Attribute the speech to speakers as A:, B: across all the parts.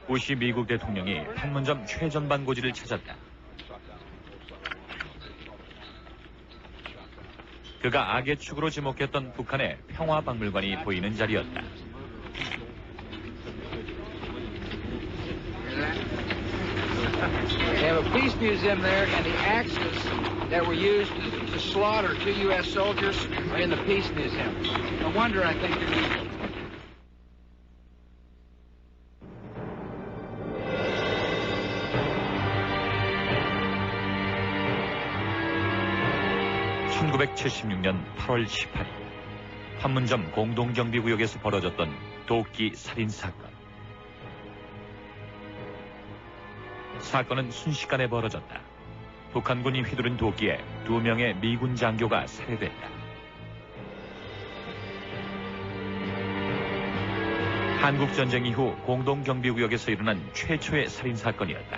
A: 부시 미국 대통령이 판문점 최전방 고지를 찾았다. 그가 악의 축으로 지목했던 북한의 평화박물관이 보이는 자리였다.
B: They have a peace museum there, and the axes that were used to slaughter 2 U.S. soldiers are in the peace museum. No wonder I think they're...
A: 1976년 8월 18일 판문점 공동경비구역에서 벌어졌던 도끼 살인사건. 사건은 순식간에 벌어졌다. 북한군이 휘두른 도끼에 2명의 미군 장교가 살해됐다. 한국전쟁 이후 공동경비구역에서 일어난 최초의 살인사건이었다.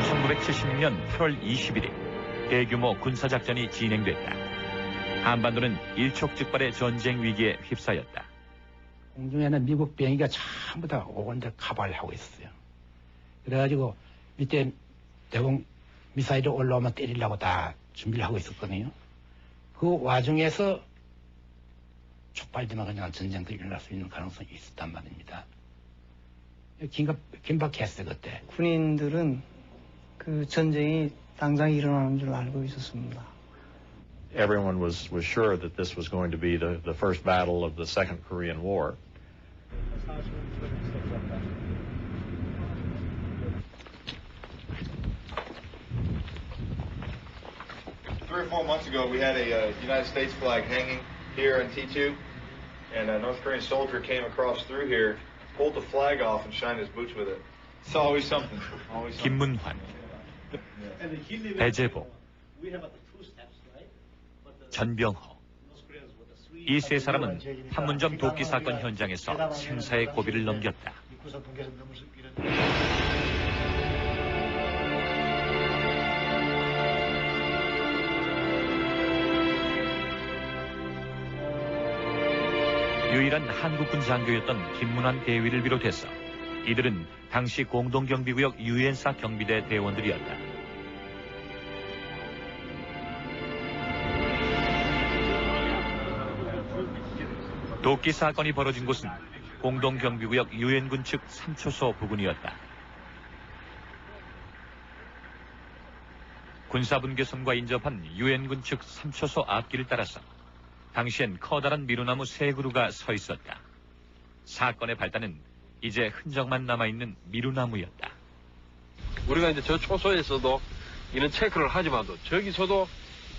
A: (1976년 8월 21일) 대규모 군사작전이 진행됐다. 한반도는 일촉즉발의 전쟁 위기에 휩싸였다.
C: 공중에는 미국 비행기가 전부 다 오건데 카바를 하고 있었어요. 그래가지고 밑에 대공 미사일이 올라오면 때리려고 다 준비를 하고 있었거든요. 그 와중에서 촉발되면 그냥 전쟁도 일어날 수 있는 가능성이 있었단 말입니다. 긴박했어요 그때.
D: 군인들은 그 전쟁이 당장 일어나는 줄 알고 있었습니다.
E: Everyone was sure that this was going to be the first battle of the Second Korean War.
F: Three or 4 months ago, we had a United States flag hanging here in T2, and a North Korean soldier came across through here, pulled the flag off, and shined his boots with it. It's always something. Always something.
A: 김문환, 배재복, 전병호. 이 세 사람은 판문점 도끼 사건 현장에서 생사의 고비를 넘겼다. 유일한 한국군 장교였던 김문환 대위를 비롯해서 이들은 당시 공동경비구역 유엔사 경비대 대원들이었다. 도끼 사건이 벌어진 곳은 공동경비구역 유엔군 측 3초소 부근이었다. 군사분계선과 인접한 유엔군 측 3초소 앞길을 따라서 당시엔 커다란 미루나무 3그루가 서 있었다. 사건의 발단은 이제 흔적만 남아있는 미루나무였다.
G: 우리가 이제 저 초소에서도 이런 체크를 하지만도 저기서도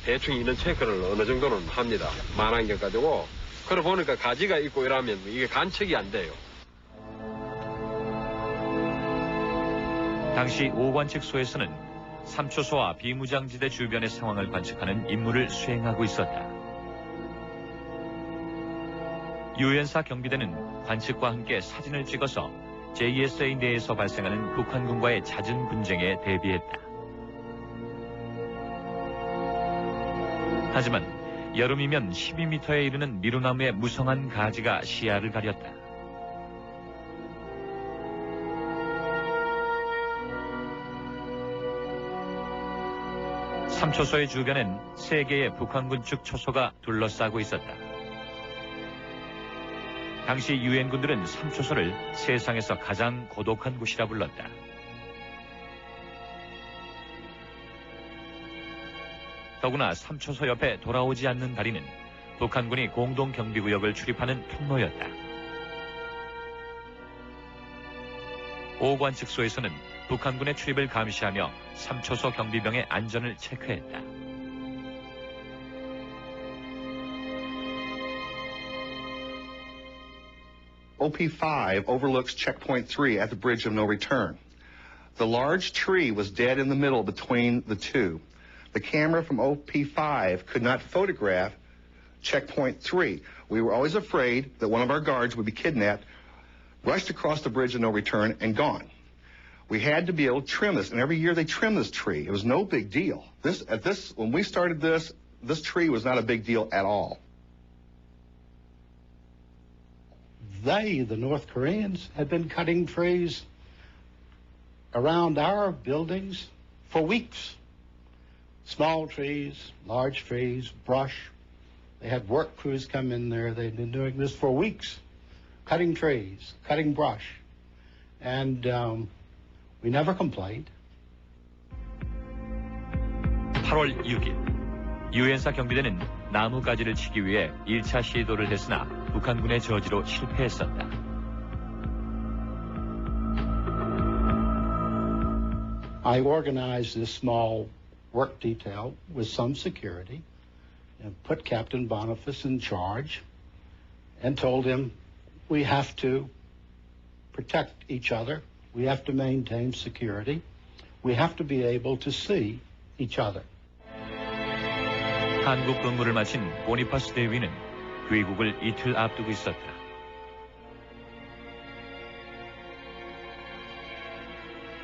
G: 대충 이런 체크를 어느 정도는 합니다. 만안경 가지고. 그래 보니까 가지가 있고 이러면 이게 관측이 안 돼요.
A: 당시 오관측소에서는 3초소와 비무장지대 주변의 상황을 관측하는 임무를 수행하고 있었다. 유엔사 경비대는 관측과 함께 사진을 찍어서 JSA 내에서 발생하는 북한군과의 잦은 분쟁에 대비했다. 하지만 여름이면 12m에 이르는 미루나무의 무성한 가지가 시야를 가렸다. 삼초소의 주변엔 3개의 북한군 측 초소가 둘러싸고 있었다. 당시 유엔군들은 3초소를 세상에서 가장 고독한 곳이라 불렀다. 더구나 3초소 옆에 돌아오지 않는 다리는 북한군이 공동경비구역을 출입하는 통로였다. 오관측소에서는 북한군의 출입을 감시하며 3초소 경비병의 안전을 체크했다.
H: OP-5 overlooks Checkpoint 3 at the Bridge of No Return. The large tree was dead in the middle between the two. The camera from OP-5 could not photograph Checkpoint 3. We were always afraid that one of our guards would be kidnapped, rushed across the Bridge of No Return, and gone. We had to be able to trim this, and every year they trim this tree. It was no big deal. When we started this tree was not a big deal at all.
C: They, the North Koreans, had been cutting trees around our buildings for weeks. Small trees, large trees, brush. They had work crews come in there. They'd been doing this for weeks, cutting trees, cutting brush. And we never complained.
A: 8월 6일 유엔사 경비대는 나무가지를 치기 위해 1차 시도를 했으나 북한군의 저지로 실패했었다.
C: I organized this small work detail with some security and put Captain Boniface in charge and told him we have to protect each other. We have to maintain security. We have to be able to see each other.
A: 한국 근무를 마친 보니파스 대위는 귀국을 이틀 앞두고 있었다.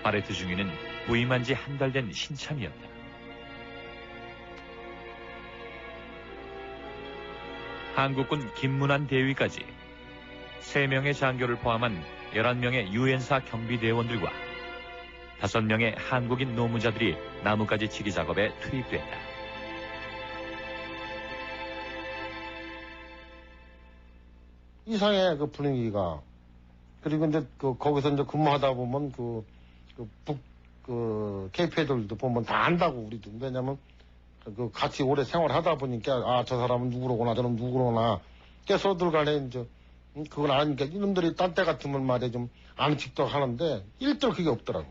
A: 바레트 중위는 부임한 지 한 달 된 신참이었다. 한국군 김문환 대위까지 3명의 장교를 포함한 11명의 유엔사 경비대원들과 5명의 한국인 노무자들이 나무가지 치기 작업에 투입됐다.
I: 이상해, 그 분위기가. 그리고 이제 거기서 이제 근무하다 보면 KP 애들도 보면 다 안다고, 우리도. 왜냐면 같이 오래 생활하다 보니까 저 사람은 누구로구나, 저는 누구로구나. 서로들 간에 이제 그걸 아니까 이놈들이 딴 때 같으면 말이야 좀 아는 척도 하는데 일절 그게 없더라고.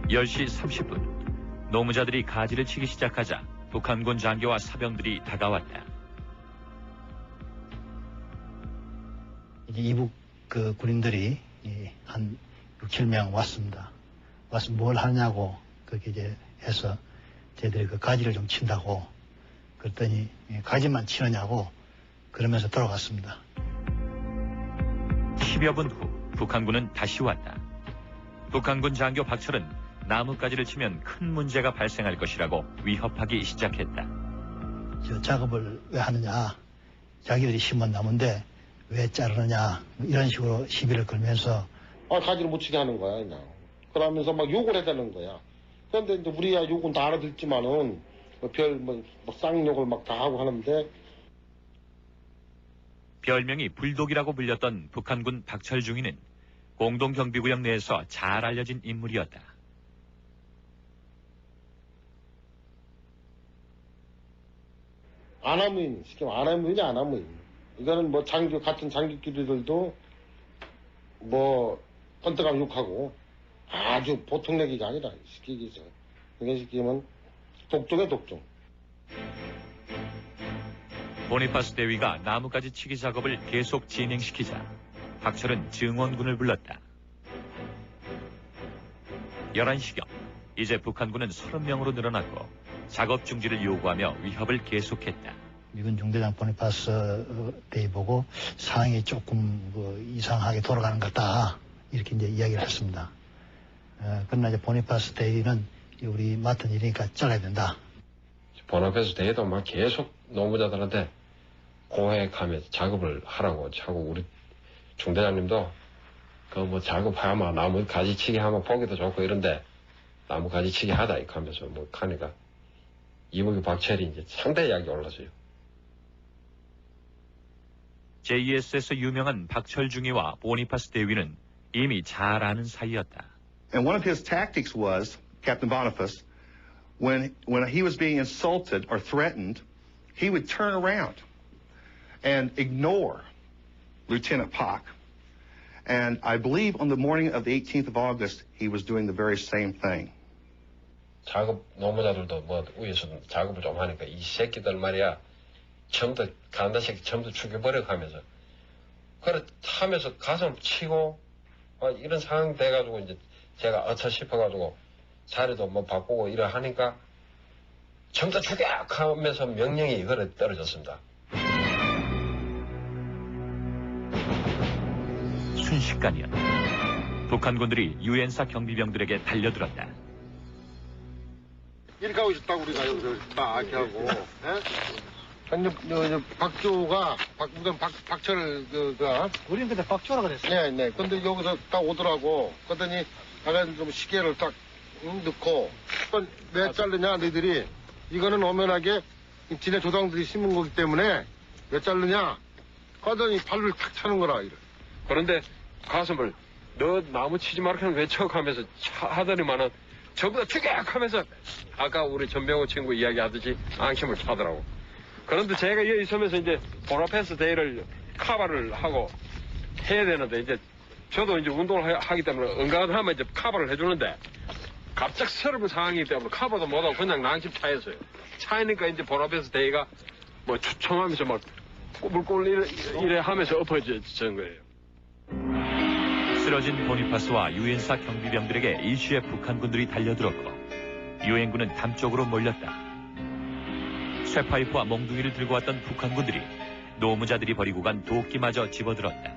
A: 10시 30분 노무자들이 가지를 치기 시작하자 북한군 장교와 사병들이 다가왔다.
J: 이제 이북 군인들이 한 6, 7명 왔습니다. 와서 뭘 하냐고 그렇게 이제 해서 저희들이 그 가지를 좀 친다고 그랬더니 가지만 치느냐고 그러면서 돌아갔습니다.
A: 10여 분 후 북한군은 다시 왔다. 북한군 장교 박철은 나뭇가지를 치면 큰 문제가 발생할 것이라고 위협하기 시작했다.
J: 저 작업을 왜 하느냐, 자기들이 심은 나무인데 왜 자르느냐, 이런 식으로 시비를 걸면서
I: 가지를 못 치게 하는 거야 그냥. 그러면서 막 욕을 해대는 거야. 그런데 이제 우리야 욕은 다 알아듣지만은 쌍욕을 막 다 하고 하는데.
A: 별명이 불독이라고 불렸던 북한군 박철 중위는 공동경비구역 내에서 잘 알려진 인물이었다.
I: 아나무인, 쉽게 말하면 아나무인이 아나무인. 이거는 같은 장교끼리들도 헌떡하면 욕하고 아주 보통 얘기가 아니라 시키기죠. 그게 시키면 독종의 독종.
A: 보니파스 대위가 나무가지 치기 작업을 계속 진행시키자 박철은 증원군을 불렀다. 11시경 이제 북한군은 30명으로 늘어났고 작업 중지를 요구하며 위협을 계속했다.
J: 미군 중대장 보니파스 대위 보고 상황이 조금 이상하게 돌아가는 것 같다 이렇게 이제 이야기를 했습니다. 그러나 이제 보니파스 대위는 우리 맡은 일이니까 잘라야 된다.
G: 보니파스 대위도 막 계속 노무자들한테 고액하면서 작업을 하라고 하고 우리 중대장님도 작업하면 나무 가지치기 하면 보기도 좋고 이런데 나무 가지치기 하다 이렇게 하면서 하니까 이북의 박철이 이제 상대 이야기 올랐어요.
A: JS에서 유명한 박철 중위와 보니파스 대위는 이미 잘 아는 사이였다.
H: And one of his tactics was, Captain Boniface, when he was being insulted or threatened, he would turn around and ignore Lieutenant Pak. And I believe on the morning of the 18th of August, he was doing the very same thing.
G: 작업 노무자들도 위에서 작업을 좀 하니까 이 새끼들 말이야 처음부터 간다 새끼 처음부터 죽여버려 하면서 그래 하면서 가슴 치고 이런 상황 돼가지고 이제 제가 어처 싶어가지고 자리도 바꾸고 이래 하니까 처음부터 죽여 하면서 명령이 이거를 떨어졌습니다.
A: 순식간이었다. 북한군들이 유엔사 경비병들에게 달려들었다.
I: 이렇게 하고 있었다고 우리가 여기서 딱 이렇게 하고. 박조가 박철
J: 우리는 그때 박조라 그랬어요.
I: 네. 근데 여기서 딱 오더라고. 그랬더니 아까 좀 시계를 딱 넣고 왜 자르냐 너희들이 이거는 엄연하게 지네 조상들이 심은 거기 때문에 왜 자르냐 하더니 발을 탁 차는 거라 이래.
G: 그런데 가슴을 너 나무 치지 말라는 외척하면서 하더니만은 전부 다 투격하면서 아까 우리 전병호 친구 이야기하듯이 앙심을 차더라고. 그런데 제가 여기 있으면서 이제 보나펜스 데이를 카바를 하고 해야 되는데 이제 저도 이제 운동을 하기 때문에 은간하면 이제 카바를 해주는데 갑작스러운 상황이기 때문에 카바도 못하고 그냥 낭심 차였어요. 차이니까 이제 보나펜스 데이가 뭐 추첨하면서 막 꾸불꾸불 이래 하면서 엎어진 거예요.
A: 쓰러진 보니파스와 유엔사 경비병들에게 일시에 북한군들이 달려들었고 유엔군은 담쪽으로 몰렸다. 쇠파이프와 몽둥이를 들고 왔던 북한군들이 노무자들이 버리고 간 도끼마저 집어들었다.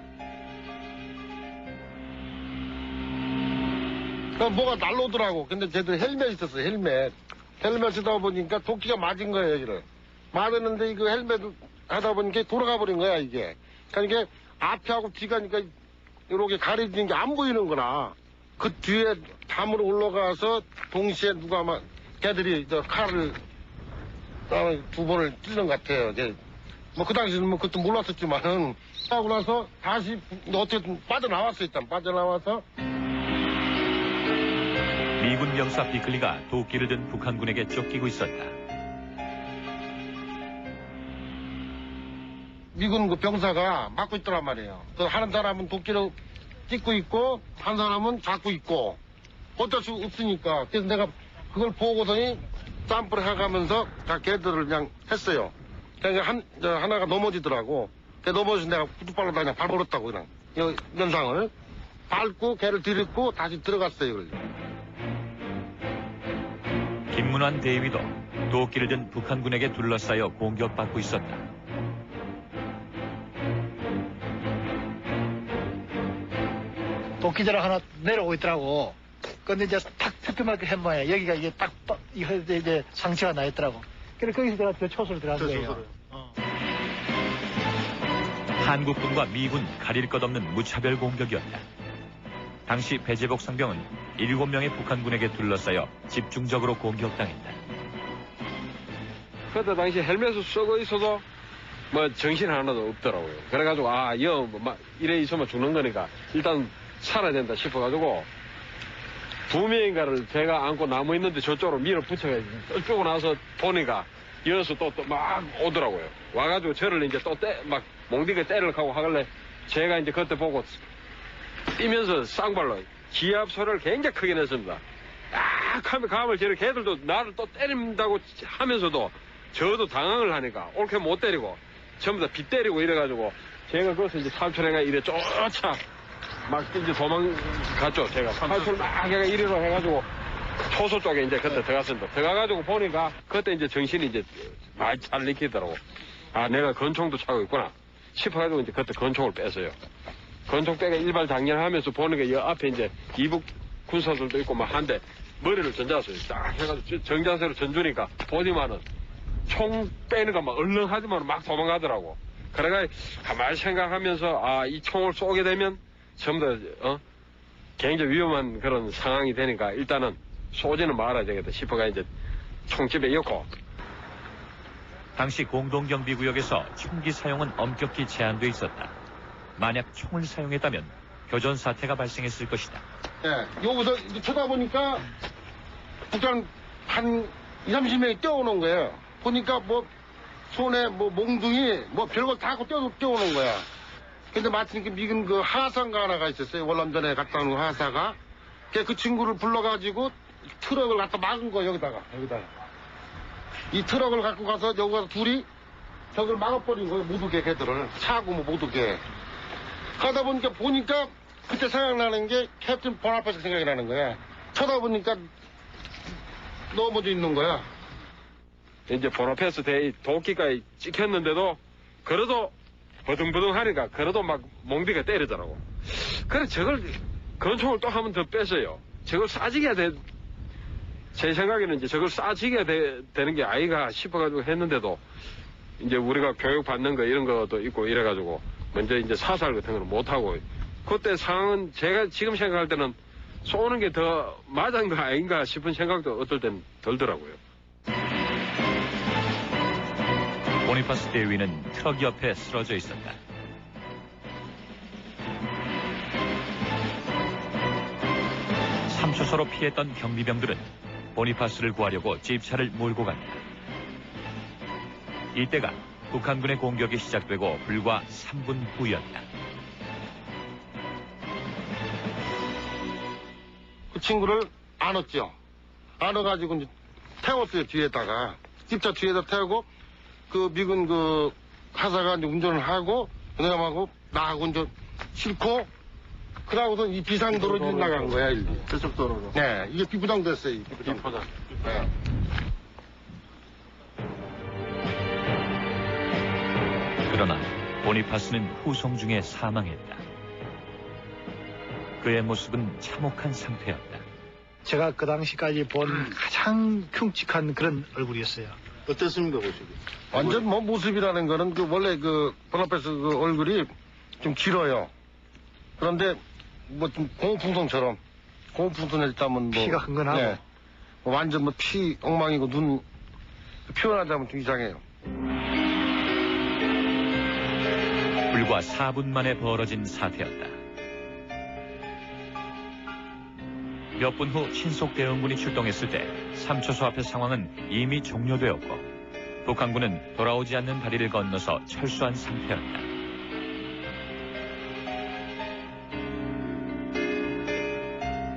I: 뭐가 날라오더라고. 근데 쟤들 헬멧 있었어, 헬멧. 헬멧 쓰다 보니까 도끼가 맞은 거예요, 여기를. 맞았는데 이거 헬멧 하다 보니까 돌아가 버린 거야, 이게. 그러니까 이게 앞에하고 뒤가니까 이렇게 가려지는 게 안 보이는 거나. 그 뒤에 담으로 올라가서 동시에 누가 막 걔들이 저 칼을 두 번을 찔른 것 같아요. 뭐 그 당시에는 뭐 그것도 몰랐었지만은 하고 나서 다시 어쨌든 빠져나왔어. 일단 빠져나와서
A: 미군 병사 비클리가 도끼를 든 북한군에게 쫓기고 있었다.
I: 미군 그 병사가 막고 있더란 말이에요. 그 하는 사람은 도끼를 찍고 있고 한 사람은 잡고 있고 어쩔 수 없으니까. 그래서 내가 그걸 보고서니 쌈불 해가면서 다 걔들을 그냥 했어요. 그러니까 하나가 넘어지더라고. 걔 넘어져서 내가 구두발로 그냥 밟아버렸다고 그냥 연상을 밟고 걔를 들이고 다시 들어갔어요.
A: 김문환 대위도 도끼를 든 북한군에게 둘러싸여 공격받고 있었다.
J: 도끼자락 하나 내려오고 있더라고. 근데 이제 탁 펴펴맞게 한 모양이야. 여기가 이게 딱 이제 상처가 나 있더라고. 그래서 거기서 내가 저 초소를 들어간 거예요.
A: 한국군과 미군 가릴 것 없는 무차별 공격이었다. 당시 배재복 상병은 7명의 북한군에게 둘러싸여 집중적으로 공격당했다.
G: 그때 당시 헬멧을 쓰고 있어도 뭐 정신 하나도 없더라고요. 그래가지고 뭐 이래 있으면 죽는 거니까 일단 살아야 된다 싶어가지고 2명인가를 제가 안고 나무 있는데 저쪽으로 밀어붙여가지고 쫓고 나서 보니까 이어서 또 막 오더라고요. 와가지고 저를 이제 또 막 몽디게 때리려고 하고 하길래 제가 이제 그때 보고 뛰면서 쌍발로 기압 소리를 굉장히 크게 냈습니다. 하면 가면 저렇게 걔들도 나를 또 때린다고 하면서도 저도 당황을 하니까 옳게 못 때리고 전부 다 빗때리고 이래가지고 제가 거기서 이제 탈출해가 이래 쫓아 막 이제 도망갔죠. 제가 탈출 막 해가 이리로 해가지고 초소 쪽에 이제 그때 들어갔습니다. 들어가가지고 보니까 그때 이제 정신이 이제 많이 잘 익히더라고. 내가 권총도 차고 있구나 싶어가지고 이제 그때 권총을 뺐어요. 권총 빼가 일발 장렬하면서 보니까 이 앞에 이제 이북 군사들도 있고 막 한데 머리를 전자서요. 딱 해가지고 정자세로 전주니까 보니만은 총 빼는 거 막 얼렁하지만 막 도망가더라고. 그래가 가만히 생각하면서 이 총을 쏘게 되면 전부 다 굉장히 위험한 그런 상황이 되니까 일단은 쏘지는 말아야 되겠다 싶어가 이제 총집에 엮고.
A: 당시 공동경비구역에서 총기 사용은 엄격히 제한돼 있었다. 만약 총을 사용했다면 교전 사태가 발생했을 것이다.
I: 네, 여기서 쳐다보니까 북한 한 20-30명이 뛰어오는 거예요. 보니까 뭐 손에 뭐 몽둥이 뭐 별걸 다 갖고 뛰어오는 거야. 근데 마침 그 미군 그 하사가 하나가 있었어요. 월남전에 갔다 온 하사가. 그 친구를 불러가지고 트럭을 갖다 막은 거야, 여기다가. 이 트럭을 갖고 가서 여기 가서 둘이 저걸 막아버린 거예요. 못 오게 걔들을. 차고 뭐 못 오게. 하다 보니까 그때 생각나는 게 캡틴 보나파스 생각이 나는 거야. 쳐다보니까 넘어져 있는 거야.
G: 이제 보나펜스 대위 도끼가 찍혔는데도 그래도 버둥버둥 하니까 그래도 막 몽디가 때리더라고. 그래 저걸 권총을 또 한 번 더 뺐어요. 저걸 쏴지게 제 생각에는 이제 저걸 쏴지게 되는 게 아이가 싶어가지고 했는데도 이제 우리가 교육받는 거 이런 것도 있고 이래가지고 먼저 이제 사살 같은 걸 못하고 그때 상황은 제가 지금 생각할 때는 쏘는 게 더 맞은 거 아닌가 싶은 생각도 어떨 땐 들더라고요.
A: 보니파스 대위는 트럭 옆에 쓰러져 있었다. 삼초서로 피했던 경비병들은 보니파스를 구하려고 집차를 몰고 갔다. 이때가 북한군의 공격이 시작되고 불과 3분 후였다.
I: 그 친구를 안았죠. 안아가지고 이제 태웠어요, 뒤에다가. 집차 뒤에다 태우고, 그 미군 그 하사가 이제 운전을 하고, 그다음하고 나하고 이제 싣고, 그러고서 이 비상도로로 나간 거야, 일리.
G: 저쪽 도로로.
I: 네, 이게 비부당됐어요,
G: 비포장.
I: 네.
A: 그러나 보니파스는 후송 중에 사망했다. 그의 모습은 참혹한 상태였다.
J: 제가 그 당시까지 본 가장 흉측한 그런 얼굴이었어요.
I: 어땠습니까, 모습이? 완전 뭐 모습이라는 거는 그 원래 그 보나파스 그 얼굴이 좀 길어요. 그런데 뭐 좀 공풍선처럼 공풍선했다면 뭐
J: 피가 흥건하고.
I: 네. 뭐 완전 뭐 피 엉망이고 눈 표현하자면 좀 이상해요.
A: 불과 4분 만에 벌어진 사태였다. 몇 분 후 신속대응군이 출동했을 때 삼초소 앞의 상황은 이미 종료되었고 북한군은 돌아오지 않는 다리를 건너서 철수한 상태였다.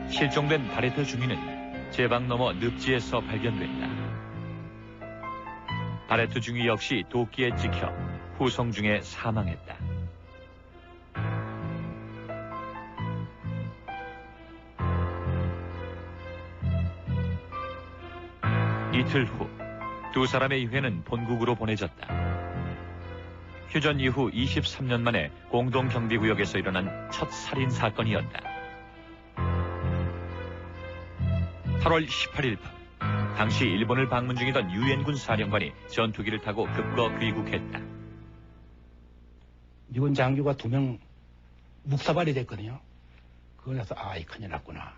A: 실종된 바레트 중위는 제방 너머 늪지에서 발견됐다. 바레트 중위 역시 도끼에 찍혀 후송 중에 사망했다. 이틀 후 두 사람의 유해는 본국으로 보내졌다. 휴전 이후 23년 만에 공동경비구역에서 일어난 첫 살인 사건이었다. 8월 18일 밤 당시 일본을 방문 중이던 유엔군 사령관이 전투기를 타고 급거 귀국했다.
C: 미군 장교가 2명 묵사발이 됐거든요. 그래서 이 큰일 났구나.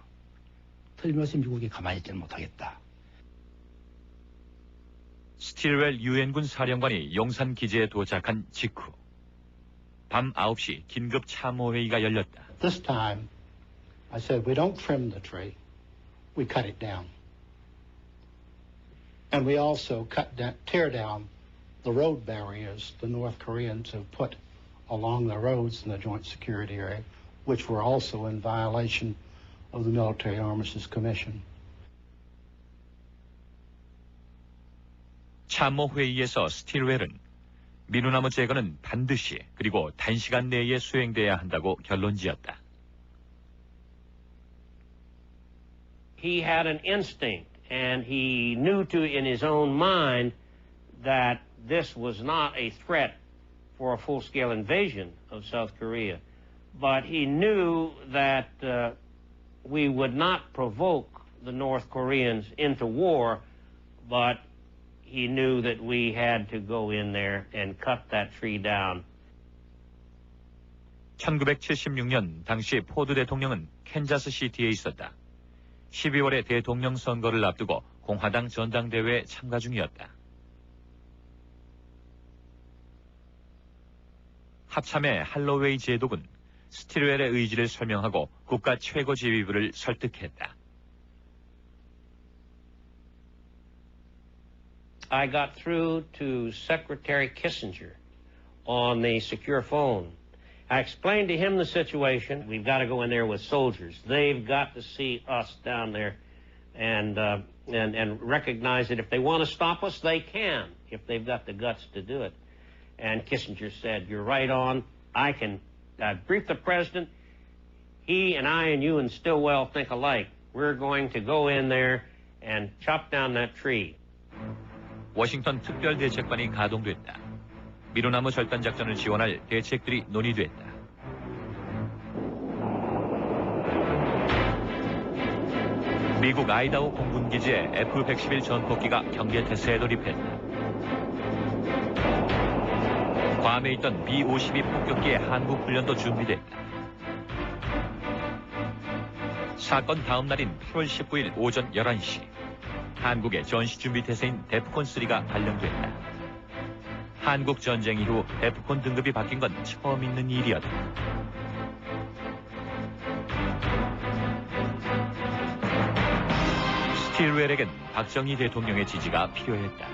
C: 틀림없이 미국이 가만히 있지는 못하겠다.
A: 스틸웰 유엔군 사령관이 용산 기지에 도착한 직후 밤 9시 긴급 참모회의가 열렸다.
J: This time, I said, we don't trim the tree, we cut it down. And we also tear down the road barriers the North Koreans have put along the roads in the Joint Security Area, which were also in violation of the Military Armistice Commission.
A: 참모회의에서 스틸웰은 미누나무 제거는 반드시 그리고 단시간 내에 수행돼야 한다고 결론지었다.
K: He had an instinct and he knew in his own mind that this was not a threat for a full-scale invasion of South Korea. But he knew that we would not provoke the North Koreans into war, but he knew that we had to go in there and cut that tree down.
A: 1976년 당시 포드 대통령은 캔자스 시티에 있었다. 12월에 대통령 선거를 앞두고 공화당 전당대회에 참가 중이었다. 합참의 할로웨이 제독은 스틸웰의 의지를 설명하고 국가 최고 지휘부를 설득했다.
K: I got through to Secretary Kissinger on the secure phone. I explained to him the situation. We've got to go in there with soldiers. They've got to see us down there and recognize that if they want to stop us, they can, if they've got the guts to do it. And Kissinger said, you're right on. I can brief the president. He and I and you and Stilwell think alike. We're going to go in there and chop down that tree.
A: 워싱턴 특별대책반이 가동됐다. 미루나무 절단 작전을 지원할 대책들이 논의됐다. 미국 아이다호 공군기지의 F-111 전폭기가 경계 태세에 돌입했다. 괌에 있던 B-52 폭격기의 한국 훈련도 준비됐다. 사건 다음 날인 8월 19일 오전 11시, 한국의 전시준비 태세인 데프콘3가 발령됐다. 한국 전쟁 이후 데프콘 등급이 바뀐 건 처음 있는 일이었다. 스틸웰에겐 박정희 대통령의 지지가 필요했다.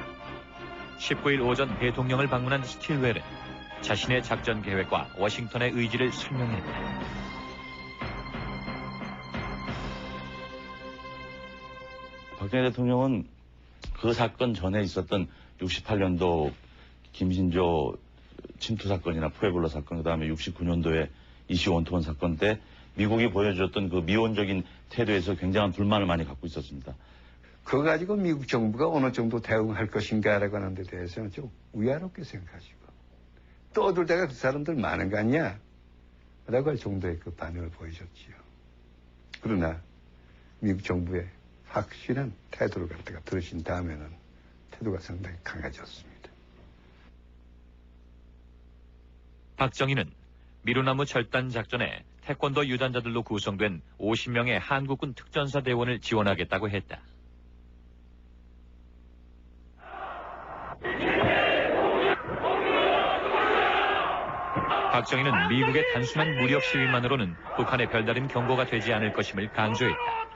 A: 19일 오전 대통령을 방문한 스틸웰은 자신의 작전 계획과 워싱턴의 의지를 설명했다.
L: 박정희 대통령은 그 사건 전에 있었던 68년도 김신조 침투 사건이나 푸에블로 사건, 그다음에 69년도에 이시 원투원 사건 때 미국이 보여줬던 그 미온적인 태도에서 굉장한 불만을 많이 갖고 있었습니다.
M: 그거 가지고 미국 정부가 어느 정도 대응할 것인가라고 하는 데 대해서는 좀 위화롭게 생각하시고 떠들 때가 그 사람들 많은 거 아니야? 라고 할 정도의 그 반응을 보이셨지요. 그러나 미국 정부의 확실한 태도를 갖다가 들으신 다음에는 태도가 상당히 강해졌습니다.
A: 박정희는 미루나무 절단 작전에 태권도 유단자들로 구성된 50명의 한국군 특전사 대원을 지원하겠다고 했다. 박정희는 미국의 단순한 무력 시위만으로는 북한의 별다른 경고가 되지 않을 것임을 강조했다.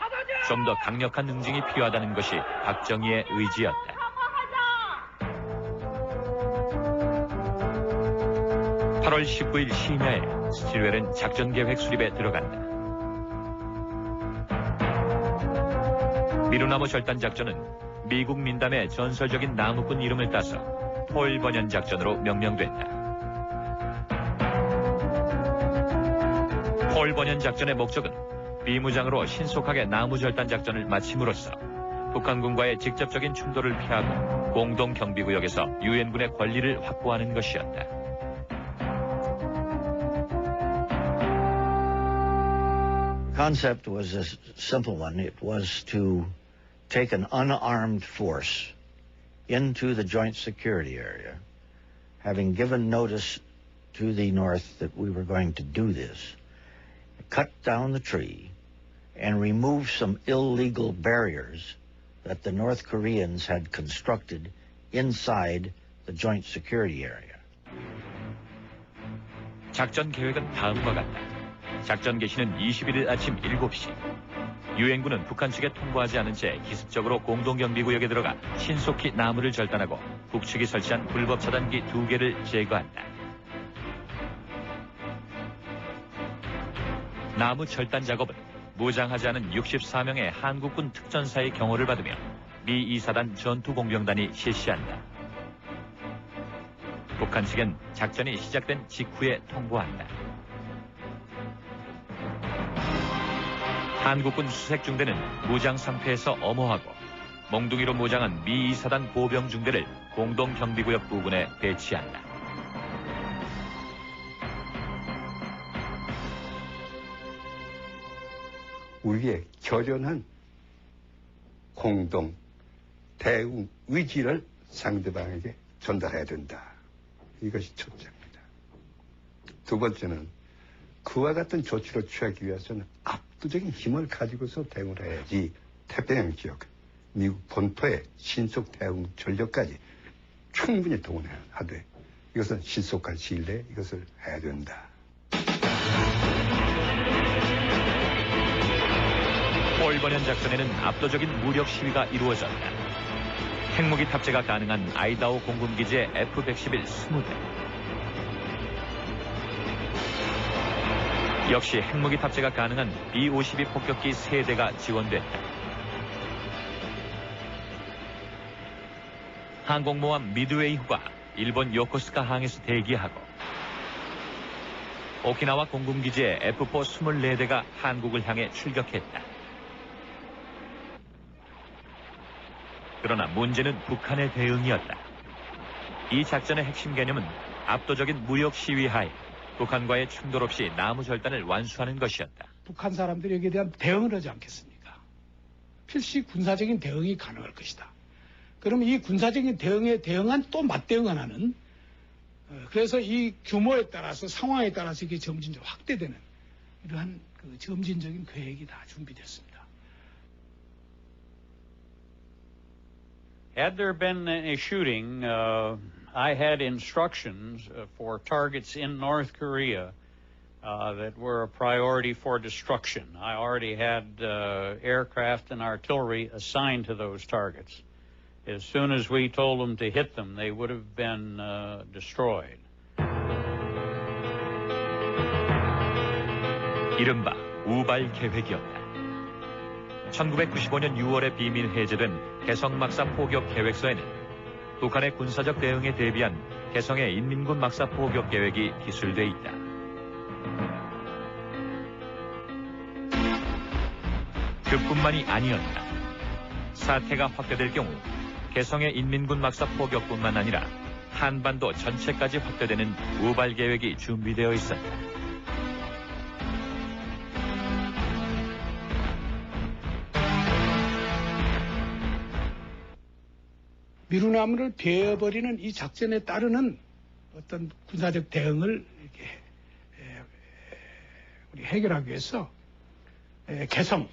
A: 좀 더 강력한 응징이 필요하다는 것이 박정희의 의지였다. (8월 19일) 심야에 스틸웰은 작전 계획 수립에 들어간다. 미루나무 절단 작전은 미국 민담의 전설적인 나무꾼 이름을 따서 폴 버년 작전으로 명명됐다. 폴 버년 작전의 목적은 비무장으로 신속하게 나무 절단 작전을 마침으로써 북한군과의 직접적인 충돌을 피하고 공동 경비구역에서 유엔군의 권리를 확보하는 것이었다.
N: The concept was a simple one. It was to take an unarmed force into the joint security area, having given notice to the North that we were going to do this, cut down the tree, and remove some illegal barriers that the North Koreans had constructed inside the joint security area.
A: 작전 계획은 다음과 같다. 작전 개시는 21일 아침 7시. 유엔군은 북한 측에 통보하지 않은 채 기습적으로 공동경비구역에 들어가 신속히 나무를 절단하고 북측이 설치한 불법 차단기 2개를 제거한다. 나무 절단 작업은 무장하지 않은 64명의 한국군 특전사의 경호를 받으며 미 2사단 전투공병단이 실시한다. 북한 측은 작전이 시작된 직후에 통보한다. 한국군 수색중대는 무장 상태에서 엄호하고 몽둥이로 무장한 미 2사단 보병중대를 공동경비구역 부근에 배치한다.
M: 우리의 결연한 공동 대응 의지를 상대방에게 전달해야 된다. 이것이 첫째입니다. 두 번째는 그와 같은 조치를 취하기 위해서는 압도적인 힘을 가지고서 대응을 해야지 태평양 지역, 미국 본토의 신속 대응 전력까지 충분히 동원하되 이것은 신속한 시일 내에 이것을 해야 된다.
A: 폴 버년 작전에는 압도적인 무력 시위가 이루어졌다. 핵무기 탑재가 가능한 아이다호 공군기지의 F-111 20대. 역시 핵무기 탑재가 가능한 B-52 폭격기 3대가 지원됐다. 항공모함 미드웨이호가 일본 요코스카 항에서 대기하고 오키나와 공군기지의 F-4 24대가 한국을 향해 출격했다. 그러나 문제는 북한의 대응이었다. 이 작전의 핵심 개념은 압도적인 무력 시위 하에 북한과의 충돌 없이 나무 절단을 완수하는 것이었다.
C: 북한 사람들이 여기에 대한 대응을 하지 않겠습니까? 필시 군사적인 대응이 가능할 것이다. 그러면 이 군사적인 대응에 대응한 또 맞대응 하나는 그래서 이 규모에 따라서 상황에 따라서 이게 점진적으로 확대되는 이러한 그 점진적인 계획이 다 준비됐습니다.
O: Had there been a shooting, I had instructions for targets in North Korea that were a priority for destruction. I already had aircraft and artillery assigned to those targets. As soon as we told them to hit them, they would have been destroyed.
A: 이른바 우발 계획이었다. 1995년 6월에 비밀 해제된 개성 막사 포격 계획서에는 북한의 군사적 대응에 대비한 개성의 인민군 막사 포격 계획이 기술돼 있다. 그뿐만이 아니었다. 사태가 확대될 경우 개성의 인민군 막사 포격뿐만 아니라 한반도 전체까지 확대되는 우발 계획이 준비되어 있었다.
C: 미루나무를 베어버리는 이 작전에 따르는 어떤 군사적 대응을 이렇게 우리 해결하기 위해서 개성,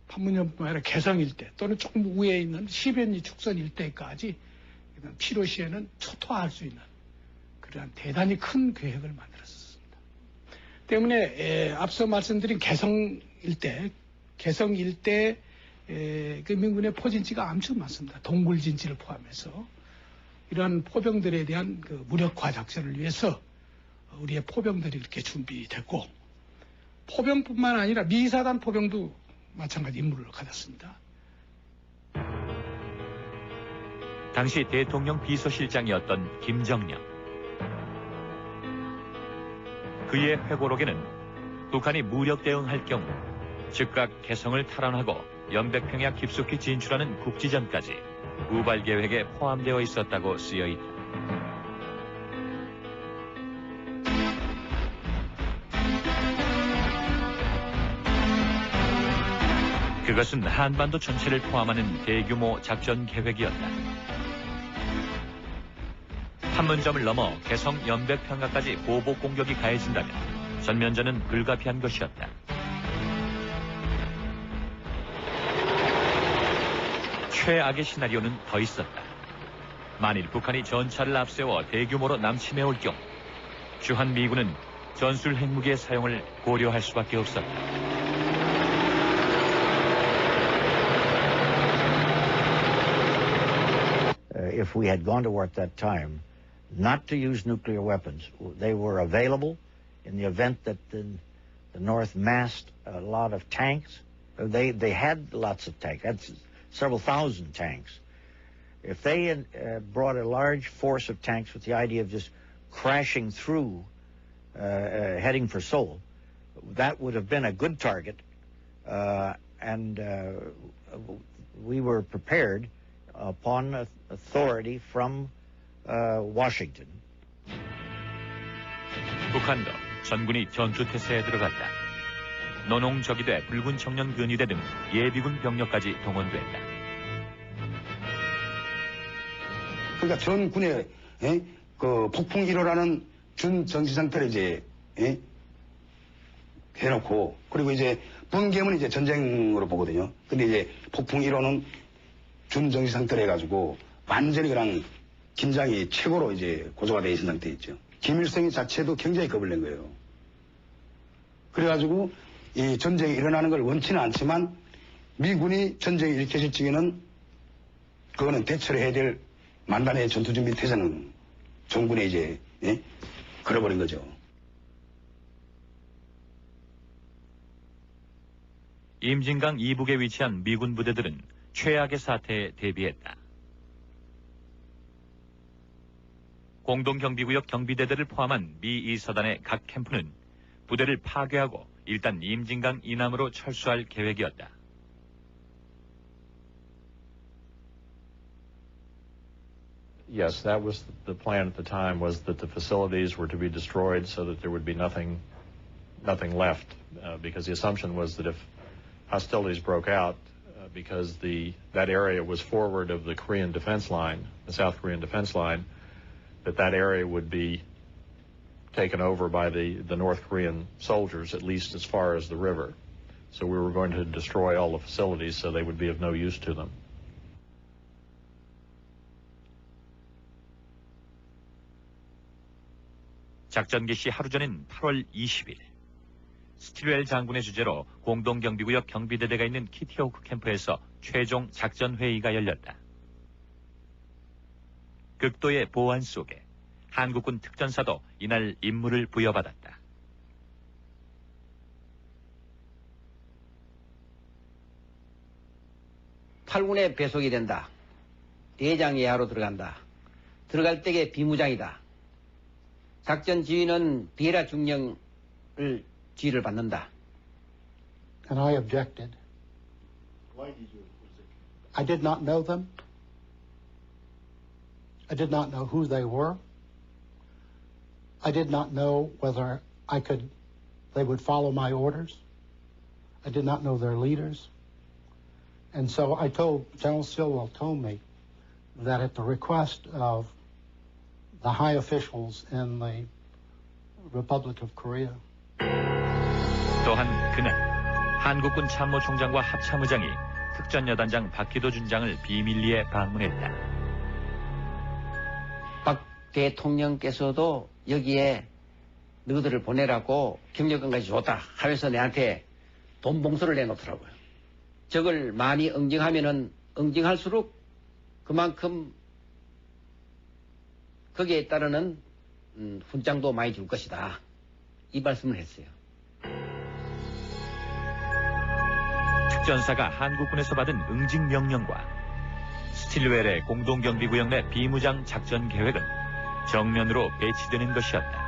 C: 판문점뿐만 아니라 개성 일대 또는 조금 위에 있는 시변리 축선 일대까지 필요시에는 초토화할 수 있는 그러한 대단히 큰 계획을 만들었습니다. 때문에 앞서 말씀드린 개성 일대 그 민군의 포진지가 엄청 많습니다. 동굴진지를 포함해서 이러한 포병들에 대한 그 무력화 작전을 위해서 우리의 포병들이 이렇게 준비됐고 포병뿐만 아니라 미사단 포병도 마찬가지 임무를 가졌습니다.
A: 당시 대통령 비서실장이었던 김정령. 그의 회고록에는 북한이 무력 대응할 경우 즉각 개성을 탈환하고 연백평야 깊숙이 진출하는 국지전까지 우발 계획에 포함되어 있었다고 쓰여 있다. 그것은 한반도 전체를 포함하는 대규모 작전 계획이었다. 판문점을 넘어 개성 연백평야까지 보복 공격이 가해진다면 전면전은 불가피한 것이었다. 최악의 시나리오는 더 있었다. 만일 북한이 전차를 앞세워 대규모로 남침해올 경우 주한 미군은 전술 핵무기의 사용을 고려할 수밖에 없었다.
N: If we had gone to war at that time, not to use nuclear weapons, they were available in the event that the North massed a lot of tanks. They had lots of tanks. That's several thousand tanks. If they brought a large force of tanks with the idea of just crashing through, heading for Seoul, that would have been a good target, and we were prepared upon authority from Washington.
A: 북한도 전군이 전투태세에 들어갔다. 노농적이 돼 붉은 청년 근위대 등 예비군 병력까지 동원됐다.
P: 그러니까 전군에 그 폭풍 일어나는 준 정지 상태를 이제 해놓고 그리고 이제 분개문 이제 전쟁으로 보거든요. 근데 이제 폭풍 1호는 준 정지 상태로 해가지고 완전히 그냥 긴장이 최고로 이제 고조가 돼 있는 상태에 있죠. 김일성이 자체도 굉장히 겁을 낸 거예요. 그래가지고 이 전쟁이 일어나는 걸 원치는 않지만 미군이 전쟁이 일으켜질 적에는 그거는 대처를 해야 될 만반의 전투준비 태세는 정군에 이제 걸어버린 거죠.
A: 임진강 이북에 위치한 미군 부대들은 최악의 사태에 대비했다. 공동경비구역 경비대들을 포함한 미 2사단의 각 캠프는 부대를 파괴하고 일단 임진강 이남으로 철수할 계획이었다.
E: Yes, that was the plan at the time, was that the facilities were to be destroyed so that there would be nothing left, because the assumption was that if hostilities broke out because that area was forward of the Korean defense line, the South Korean defense line, that area would be taken over by the North Korean soldiers, at least as far as the river. So we were going to destroy all the facilities so they would be of no use to them.
A: 작전 개시 하루 전인 8월 20일, 스틸웰 장군의 주재로 공동경비구역 경비대대가 있는 키티호크 캠프에서 최종 작전 회의가 열렸다. 극도의 보안 속에 한국군 특전사도 이날 임무를 부여받았다.
Q: 팔군에 배속이 된다. 대장 예하로 들어간다. 들어갈 때에 비무장이다. 작전 지휘는 비에라 중령을 지휘를 받는다.
J: And I objected.
L: Why did you object?
J: I did not know them. I did not know who they were. I did not know whether they would follow my orders. I did not know their leaders. And so General Stilwell told me that at the request of the high officials in the Republic of Korea.
A: 또한 그날 한국군 참모총장과 합참의장이 특전여단장 박기도 준장을 비밀리에 방문했다.
Q: 박 대통령께서도 여기에 너희들을 보내라고 경력금까지 줬다 하면서 내한테 돈 봉투를 내놓더라고요. 적을 많이 응징하면은 응징할수록 그만큼 거기에 따르는 훈장도 많이 줄 것이다. 이 말씀을 했어요.
A: 특전사가 한국군에서 받은 응징 명령과 스틸웰의 공동경비구역 내 비무장 작전 계획은 정면으로 배치되는 것이었다.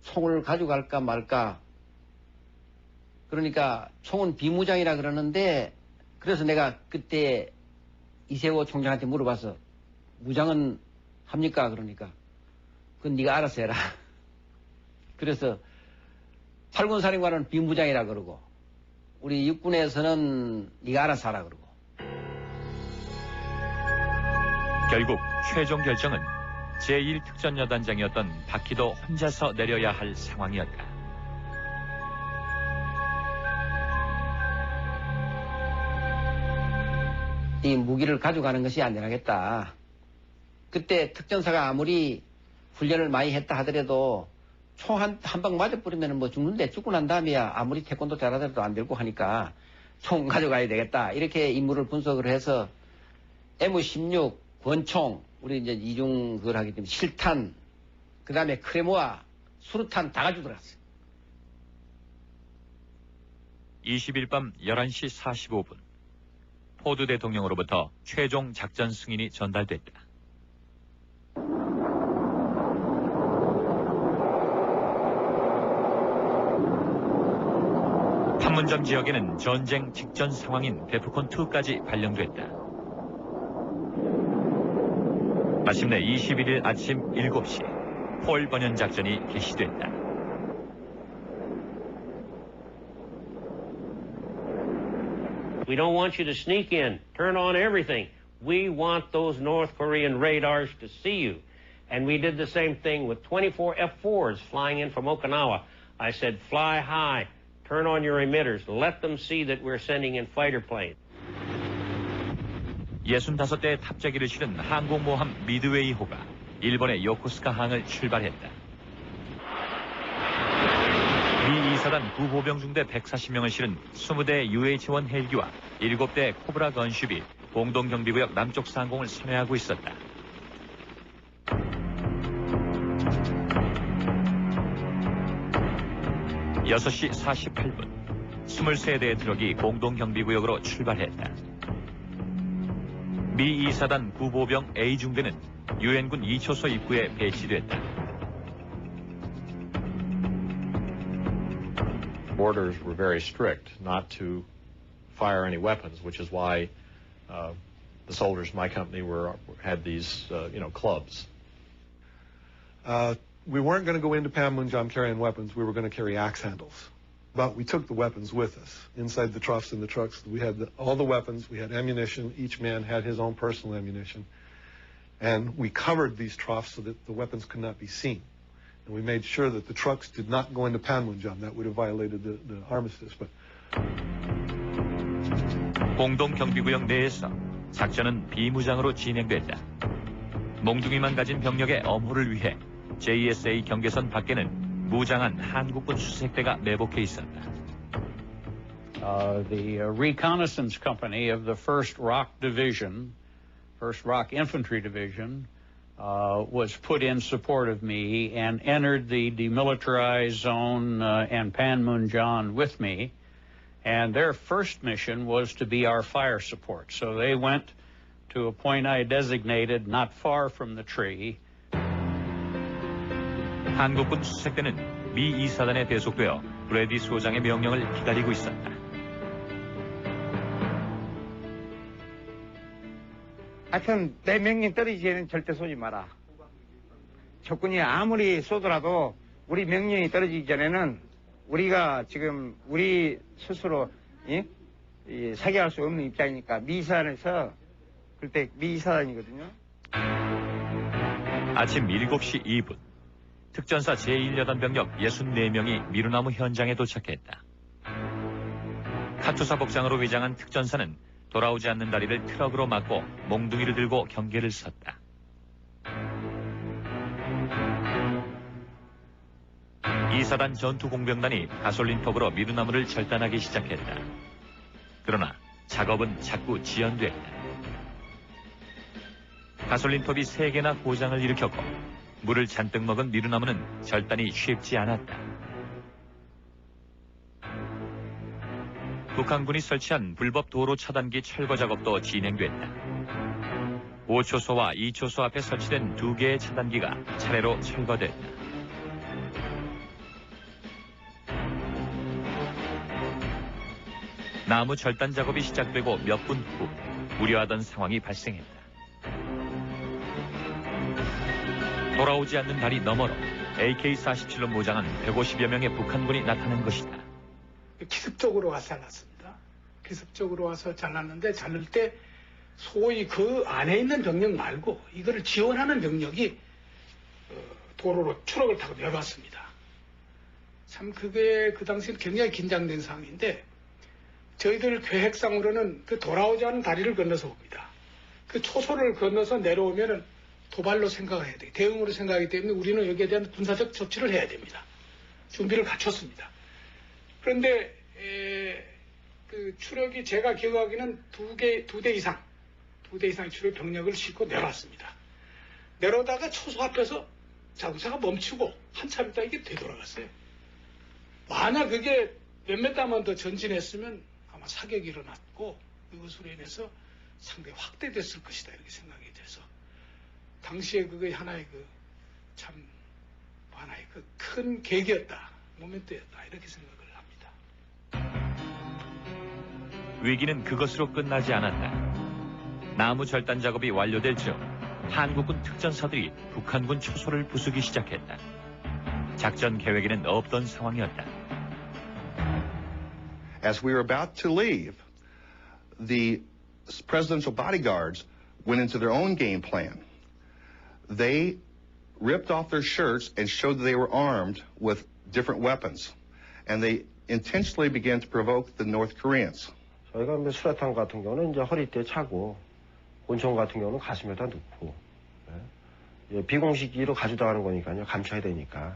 Q: 총을 가져갈까 말까. 그러니까 총은 비무장이라 그러는데 그래서 내가 그때 이세호 총장한테 물어봐서 무장은 합니까? 그러니까 그건 네가 알아서 해라. 그래서 8군 사령관은 비무장이라 그러고 우리 육군에서는 네가 알아서 하라 그러고.
A: 결국 최종 결정은 제1특전여단장이었던 박기도 혼자서 내려야 할 상황이었다.
Q: 이 무기를 가져가는 것이 안전하겠다. 그때 특전사가 아무리 훈련을 많이 했다 하더라도 총 한 방 맞아버리면 뭐 죽는데 죽고 난 다음에야 아무리 태권도 잘하더라도 안 되고 하니까 총 가져가야 되겠다. 이렇게 임무를 분석을 해서 M16, 권총, 우리 이제 이중 그걸 하기 때문에 실탄, 그 다음에 크레모아, 수류탄 다 가지고 들어갔어요.
A: 20일 밤 11시 45분. 포드 대통령으로부터 최종 작전 승인이 전달됐다. 판문점 지역에는 전쟁 직전 상황인 데프콘2까지 발령됐다. 마침내 21일 아침 7시 폴 번연 작전이 개시됐다.
K: We don't want you to sneak in. Turn on everything. We want those North Korean radars to see you. And we did the same thing with 24 F-4s flying in from Okinawa. I said, fly high. Turn on your emitters. Let them see that we're sending in fighter planes.
A: 65대의 탑재기를 실은 항공모함 미드웨이호가 일본의 요코스카 항을 출발했다. 미 2사단 구보병 중대 140명을 실은 20대 UH-1 헬기와 7대 코브라 건슈비 공동경비구역 남쪽 상공을 선회하고 있었다. 6시 48분 23대의 트럭이 공동경비구역으로 출발했다. 미 2사단 구보병 A중대는 유엔군 2초소 입구에 배치됐다.
E: Orders were very strict not to fire any weapons, which is why the soldiers in my company had these, clubs.
R: We weren't going to go into Panmunjom carrying weapons. We were going to carry axe handles. But we took the weapons with us inside the troughs in the trucks. We had all the weapons. We had ammunition. Each man had his own personal ammunition. And we covered these troughs so that the weapons could not be seen. And we made sure that the trucks did not go into Panmunjom. That would have violated the armistice. But
A: 공동 경비구역 내에서 작전은 비무장으로 진행됐다. 몽둥이만 가진 병력의 엄호를 위해 JSA 경계선 밖에는 무장한 한국군 수색대가 매복해 있었다.
O: The reconnaissance company of the 1st ROC Division, 1st ROC Infantry Division, was put in support of me and entered the demilitarized zone and Panmunjom with me. And their first mission was to be our fire support. So they went to a point I designated not far from the tree.
A: 한국군 수색대는 미 2사단에 배속되어 브래디 소장의 명령을 기다리고 있었다.
S: 하여튼 내 명령 떨어지기에는 절대 쏘지 마라. 적군이 아무리 쏘더라도 우리 명령이 떨어지기 전에는 우리가 지금 우리 스스로 사격할 수 없는 입장이니까 미사단에서 그때 미사단이거든요.
A: 아침 7시 2분 특전사 제1여단병력 64명이 미루나무 현장에 도착했다. 카투사 복장으로 위장한 특전사는 돌아오지 않는 다리를 트럭으로 막고 몽둥이를 들고 경계를 섰다. 이사단 전투공병단이 가솔린톱으로 미루나무를 절단하기 시작했다. 그러나 작업은 자꾸 지연됐다. 가솔린톱이 3개나 고장을 일으켰고 물을 잔뜩 먹은 미루나무는 절단이 쉽지 않았다. 북한군이 설치한 불법 도로 차단기 철거 작업도 진행됐다. 5초소와 2초소 앞에 설치된 2개의 차단기가 차례로 철거됐다. 나무 절단 작업이 시작되고 몇 분 후 우려하던 상황이 발생했다. 돌아오지 않는 다리 너머로 AK-47로 무장한 150여 명의 북한군이 나타난 것이다.
T: 기습적으로 와서 잘랐습니다. 기습적으로 와서 잘랐는데 자를 때 소위 그 안에 있는 병력 말고 이거를 지원하는 병력이 도로로 트럭을 타고 내려왔습니다. 참 그게 그 당시에 굉장히 긴장된 상황인데 저희들 계획상으로는 그 돌아오지 않은 다리를 건너서 옵니다. 그 초소를 건너서 내려오면은 도발로 생각해야 돼. 대응으로 생각하기 때문에 우리는 여기에 대한 군사적 조치를 해야 됩니다. 준비를 갖췄습니다. 그런데 그 추력이 제가 기억하기는 두 대 이상의 추력 병력을 싣고 내려왔습니다. 내려오다가 초소 앞에서 자동차가 멈추고 한참 있다 이게 되돌아갔어요. 만약 그게 몇몇 달만 더 전진했으면 아마 사격이 일어났고 이것으로 인해서 상당히 확대됐을 것이다 이렇게 생각이 돼서 당시에 그게 하나의 하나의 큰 계기였다, 모멘트였다 이렇게 생각을 합니다.
A: 위기는 그것으로 끝나지 않았다. 나무 절단 작업이 완료될 즈음 한국군 특전사들이 북한군 초소를 부수기 시작했다. 작전 계획에는 없던 상황이었다.
H: As we were about to leave, the presidential bodyguards went into their own game plan. They ripped off their shirts and showed that they were armed with different weapons. And they intentionally began to provoke the North Koreans.
I: 저희가 수류탄 같은 경우는 이제 허리띠에 차고, 권총 같은 경우는 가슴에다 넣고, 비공식기로 가져다가는 거니까요. 감춰야 되니까.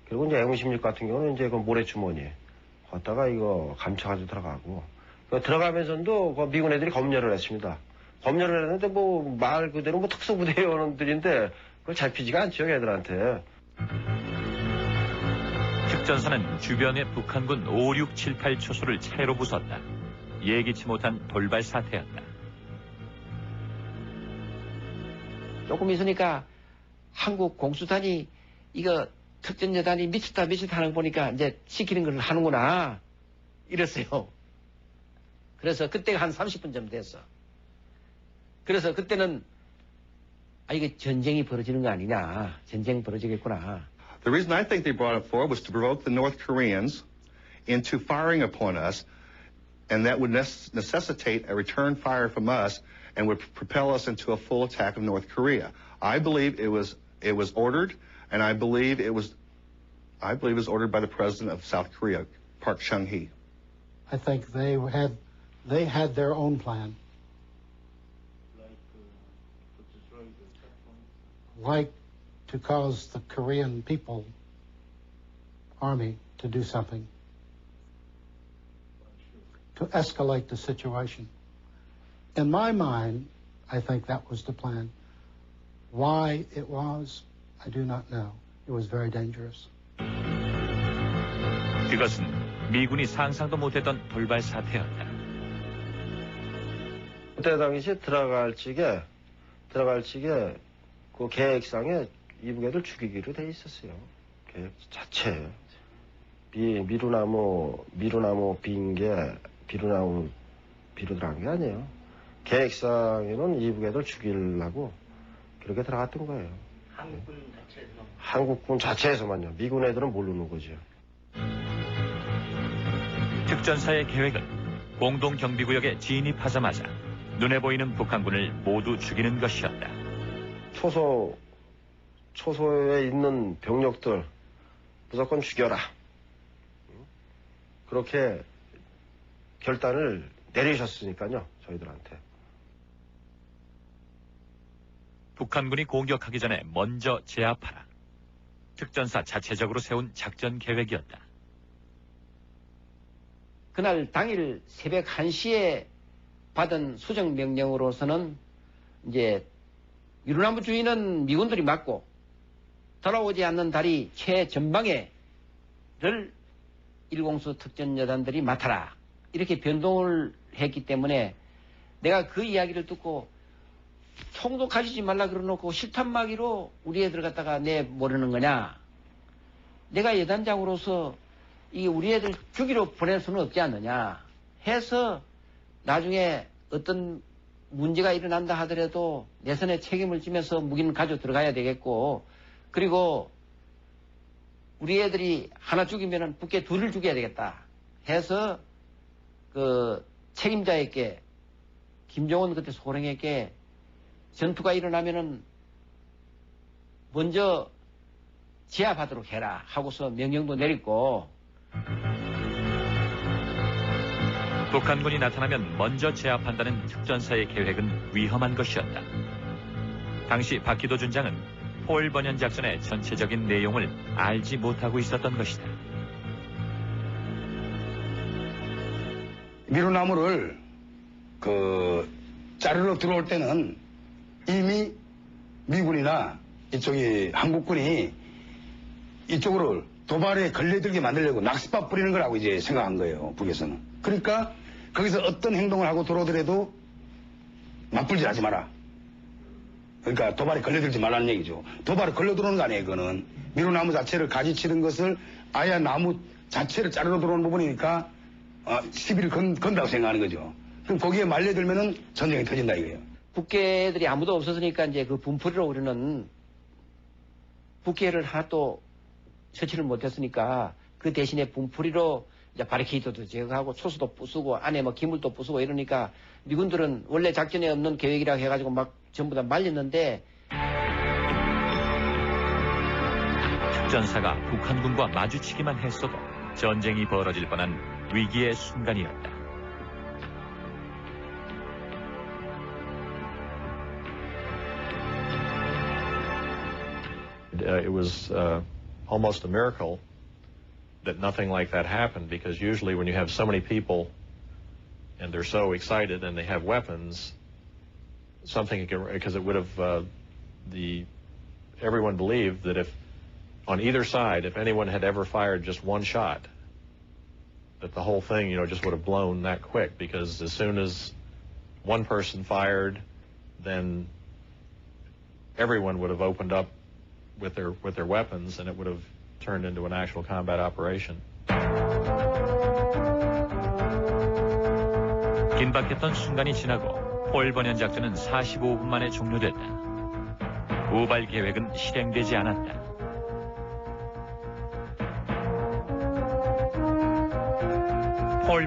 I: 그리고 이제 M16 같은 경우는 이제 그 모래주머니에 걷다가 이거 감춰가지고 들어가고, 들어가면서도 그 미군 애들이 검열을 했습니다. 검열을 했는데 말 그대로 특수부대 요원들인데 그걸 잡히지가 않죠, 애들한테.
A: 특전사는 주변의 북한군 5, 6, 7, 8 초소를 차례로 부쉈다. 예기치 못한 돌발 사태였다.
Q: 조금 있으니까 한국 공수단이 이거 특전여단이 미쳤다 하는 거 보니까 이제 시키는 걸 하는구나 이랬어요. 그래서 그때가 한 30분쯤 됐어. 그래서 그때는 이게 전쟁이 벌어지는 거 아니냐, 전쟁 벌어지겠구나.
H: The reason I think they brought it forward was to provoke the North Koreans into firing upon us, and that would necessitate a return fire from us and would propel us into a full attack of North Korea. I believe it was ordered, and I believe it was ordered by the president of South Korea, Park Chung-hee.
J: I think they had their own plan. Like to cause the Korean people army to do something, to escalate the situation. In my mind, I think that was the plan. Why it was, I do not know. It was very dangerous.
A: 그것은 미군이 상상도 못했던 돌발 사태였다.
U: 그때 당시 들어갈 적에 그 계획상에 이북애들 죽이기로 돼 있었어요. 계획 자체에. 미루나무 빈 비루 들어간 게 아니에요. 계획상에는 이북애들 죽이려고 그렇게 들어갔던 거예요. 한국군 자체에서만요. 미군 애들은 모르는 거죠.
A: 특전사의 계획은 공동경비구역에 진입하자마자 눈에 보이는 북한군을 모두 죽이는 것이었다.
U: 초소에 있는 병력들 무조건 죽여라. 그렇게 결단을 내리셨으니까요, 저희들한테.
A: 북한군이 공격하기 전에 먼저 제압하라. 특전사 자체적으로 세운 작전 계획이었다.
Q: 그날 당일 새벽 1시에 받은 수정 명령으로서는 이제 미루나무 주위는 미군들이 막고 돌아오지 않는 다리 최전방에를 1공수 특전여단들이 맡아라. 이렇게 변동을 했기 때문에 내가 그 이야기를 듣고 총도 가지지 말라 그러놓고 실탄막이로 우리 애들 갖다가 내모르는 거냐. 내가 여단장으로서 이 우리 애들 죽이러 보낼 수는 없지 않느냐 해서 나중에 어떤 문제가 일어난다 하더라도 내선에 책임을 지면서 무기는 가지고 들어가야 되겠고, 그리고 우리 애들이 하나 죽이면은 북괴 둘을 죽여야 되겠다 해서 그 책임자에게 김정은 그때 소령에게 전투가 일어나면은 먼저 제압하도록 해라 하고서 명령도 내렸고,
A: 북한군이 나타나면 먼저 제압한다는 특전사의 계획은 위험한 것이었다. 당시 박기도 준장은 포일 번연 작전의 전체적인 내용을 알지 못하고 있었던 것이다.
P: 미루나무를 자르러 들어올 때는 이미 미군이나 이쪽이 한국군이 이쪽으로 도발에 걸려들게 만들려고 낚싯밥 뿌리는 거라고 이제 생각한 거예요, 북에서는. 그러니까 거기서 어떤 행동을 하고 들어오더라도 맞불질 하지 마라. 그러니까 도발에 걸려들지 말라는 얘기죠. 도발에 걸려 들어오는 거 아니에요, 그거는. 미루나무 자체를 가지치는 것을 아예 나무 자체를 자르러 들어오는 부분이니까 시비를 건다고 생각하는 거죠. 그럼 거기에 말려들면은 전쟁이 터진다 이거예요.
Q: 북괴들이 아무도 없었으니까 이제 그 분풀이로 우리는 북괴를 하나도 처치를 못했으니까 그 대신에 분풀이로 이제 바리케이트도 제거하고 초소도 부수고 안에 뭐 기물도 부수고 이러니까 미군들은 원래 작전에 없는 계획이라고 해가지고 막 전부 다 말렸는데,
A: 특전사가 북한군과 마주치기만 했어도 전쟁이 벌어질 뻔한 위기의 순간이었다.
E: It was almost a miracle that nothing like that happened, because usually when you have so many people and they're so excited and they have weapons, because it would have, everyone believed that if on either side, if anyone had ever fired just one shot, that the whole thing, just would have blown that quick, because as soon as one person fired, then everyone would have opened up with their weapons, and it would have turned into an actual combat operation.
A: 긴박했던 순간이 지나고 포일 번연 작전은 45분 만에 종료됐다. 우발 계획은 실행되지 않았다.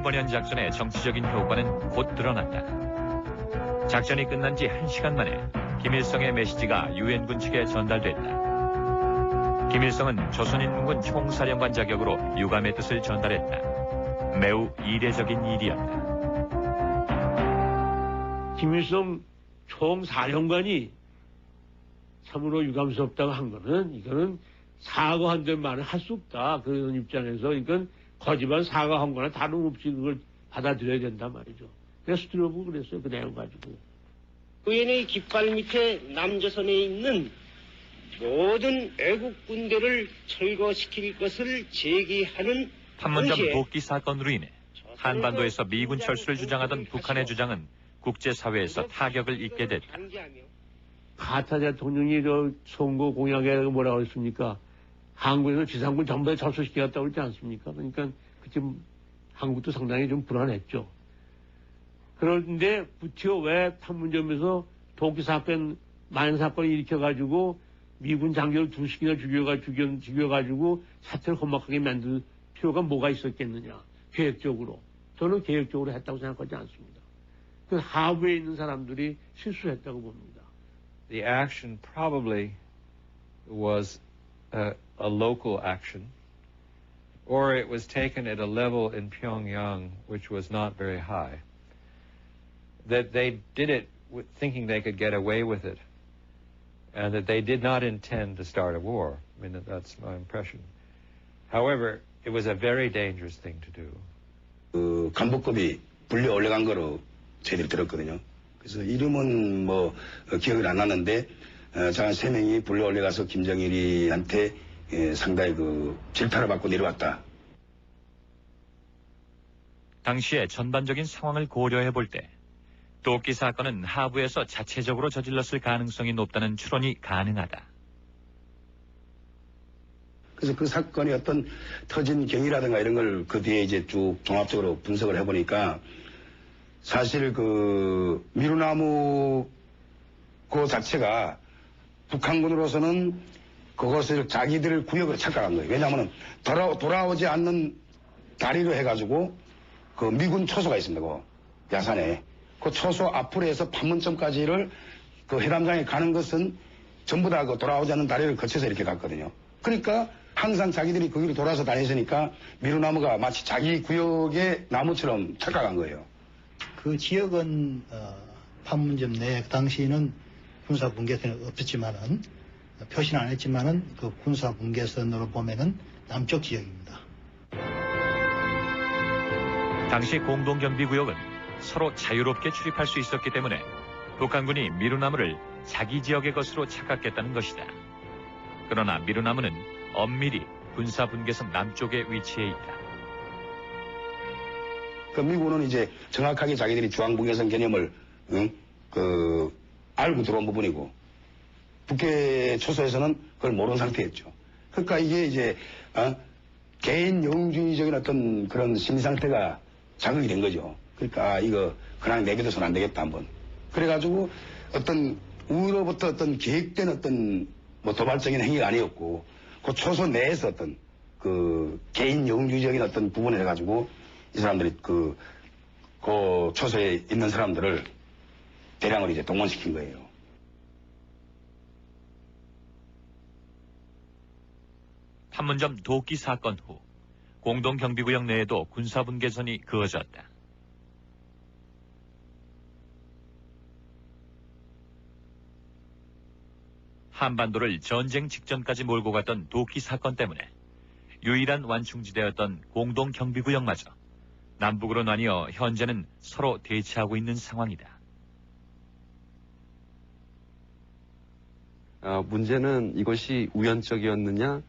A: 7번현 작전의 정치적인 효과는 곧 드러났다. 작전이 끝난 지 1시간 만에 김일성의 메시지가 유엔군 측에 전달됐다. 김일성은 조선인민군 총사령관 자격으로 유감의 뜻을 전달했다. 매우 이례적인 일이었다.
B: 김일성 총사령관이 참으로 유감스럽다고 한 거는 이거는 사과한 데 말은 할 수 없다. 그런 입장에서 이건 거짓말 사과한 거나 다름없이 그걸 받아들여야 된단 말이죠. 그래서 스트로브 그랬어요. 그 내용 가지고.
V: 유엔의 깃발 밑에 남조선에 있는 모든 애국 군대를 철거시킬 것을 제기하는
A: 판문점
V: 동시에
A: 도끼 사건으로 인해 한반도에서 미군 철수를 주장하던 북한의 주장은 국제사회에서 타격을 입게 됐다.
B: 카타 대통령이 저 선거 공약에 뭐라고 했습니까? 한국에서 지상군 전부 다 철수시키겠다고 그러지 않습니까? 그러니까 그쯤 한국도 상당히 좀 불안했죠. 그런데 부티어 왜 판문점에서 도끼 사건, 만 사건을 일으켜가지고 미군 장교를 2씩이나 죽여가지고 사태를 험악하게 만들 필요가 뭐가 있었겠느냐. 계획적으로. 저는 계획적으로 했다고 생각하지 않습니다. 그 하부에 있는 사람들이 실수했다고 봅니다.
E: The action probably was a local action, or it was taken at a level in Pyongyang which was not very high. That they did it thinking they could get away with it, and that they did not intend to start a war. I mean, that's my impression. However, it was a very dangerous thing to do.
P: 간부급이 불려 올라간 거로 저희들이 들었거든요. 그래서 이름은 뭐 기억이 안 나는데 자 3명이 불려 올라가서 김정일이한테 상당히 그 질타를 받고 내려왔다.
A: 당시의 전반적인 상황을 고려해 볼 때 도끼 사건은 하부에서 자체적으로 저질렀을 가능성이 높다는 추론이 가능하다.
P: 그래서 그 사건이 어떤 터진 경위라든가 이런 걸 그 뒤에 이제 쭉 종합적으로 분석을 해보니까 사실 그 미루나무 그 자체가 북한군으로서는 그것을 자기들 구역으로 착각한 거예요. 왜냐하면 돌아오지 않는 다리로 해가지고 그 미군 초소가 있습니다. 그 야산에. 그 초소 앞으로 해서 판문점까지를 그 해담장에 가는 것은 전부 다 그 돌아오지 않는 다리를 거쳐서 이렇게 갔거든요. 그러니까 항상 자기들이 거기로 돌아서 다녔으니까 미루나무가 마치 자기 구역의 나무처럼 착각한 거예요.
J: 그 지역은 판문점 내에 그 당시에는 군사 분계선이 없었지만은 표시는 안 했지만은 그 군사 분계선으로 보면은 남쪽 지역입니다.
A: 당시 공동경비구역은 서로 자유롭게 출입할 수 있었기 때문에 북한군이 미루나무를 자기 지역의 것으로 착각했다는 것이다. 그러나 미루나무는 엄밀히 군사 분계선 남쪽에 위치해 있다.
P: 그 미군은 이제 정확하게 자기들이 중앙분계선 개념을 알고 들어온 부분이고 북해 초소에서는 그걸 모르는 상태였죠. 그러니까 이게 이제 개인 영웅주의적인 어떤 그런 심리 상태가 자극이 된 거죠. 그러니까 이거 그냥 내비둬서는 안 되겠다 한번. 그래가지고 어떤 우로부터 어떤 계획된 어떤 뭐 도발적인 행위가 아니었고 그 초소 내에서 어떤 그 개인 영웅주의적인 어떤 부분을 해가지고 이 사람들이 그 초소에 있는 사람들을 대량으로 이제 동원시킨 거예요.
A: 판문점 도끼 사건 후 공동경비구역 내에도 군사분계선이 그어졌다. 한반도를 전쟁 직전까지 몰고 갔던 도끼 사건 때문에 유일한 완충지대였던 공동경비구역마저 남북으로 나뉘어 현재는 서로 대치하고 있는 상황이다.
W: 문제는 이것이 우연적이었느냐,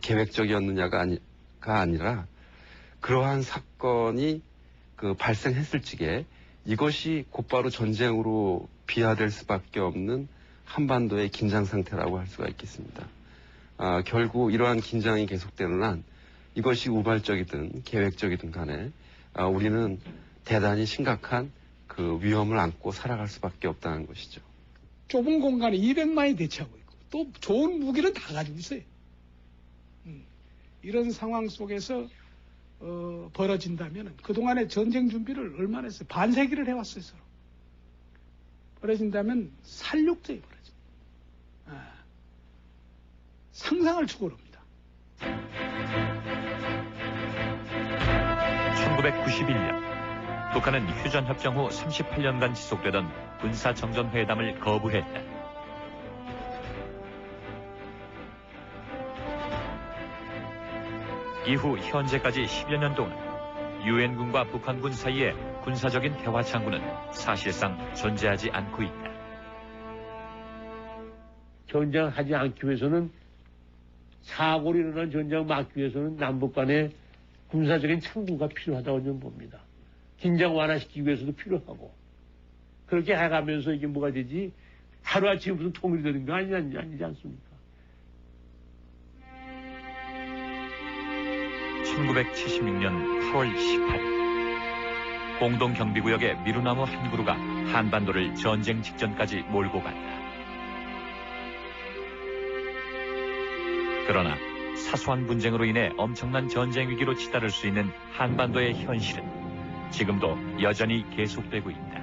W: 계획적이었느냐가 아니라 그러한 사건이 발생했을 적에 이것이 곧바로 전쟁으로 비화될 수밖에 없는 한반도의 긴장 상태라고 할 수가 있겠습니다. 결국 이러한 긴장이 계속되는 한 이것이 우발적이든 계획적이든 간에 우리는 대단히 심각한 그 위험을 안고 살아갈 수밖에 없다는 것이죠.
T: 좁은 공간에 200만이 대치하고 있고 또 좋은 무기는 다 가지고 있어요. 이런 상황 속에서 벌어진다면 그동안의 전쟁 준비를 얼마나 했어요? 반세기를 해왔어요. 서로. 벌어진다면 살육전이 벌어집니다. 상상을 초월합니다.
A: 1991년 북한은 휴전협정 후 38년간 지속되던 군사정전회담을 거부했다. 이후 현재까지 10여 년 동안 유엔군과 북한군 사이의 군사적인 대화 창구는 사실상 존재하지 않고 있다.
B: 전쟁하지 않기 위해서는 사고로 일어난 전쟁을 막기 위해서는 남북 간의 군사적인 창구가 필요하다고 저는 봅니다. 긴장 완화시키기 위해서도 필요하고 그렇게 해가면서 이게 뭐가 되지 하루아침에 무슨 통일이 되는 거 아니지 않습니까?
A: 1976년 8월 18일 공동경비구역의 미루나무 한 그루가 한반도를 전쟁 직전까지 몰고 갔다. 그러나 사소한 분쟁으로 인해 엄청난 전쟁 위기로 치달을 수 있는 한반도의 현실은 지금도 여전히 계속되고 있다.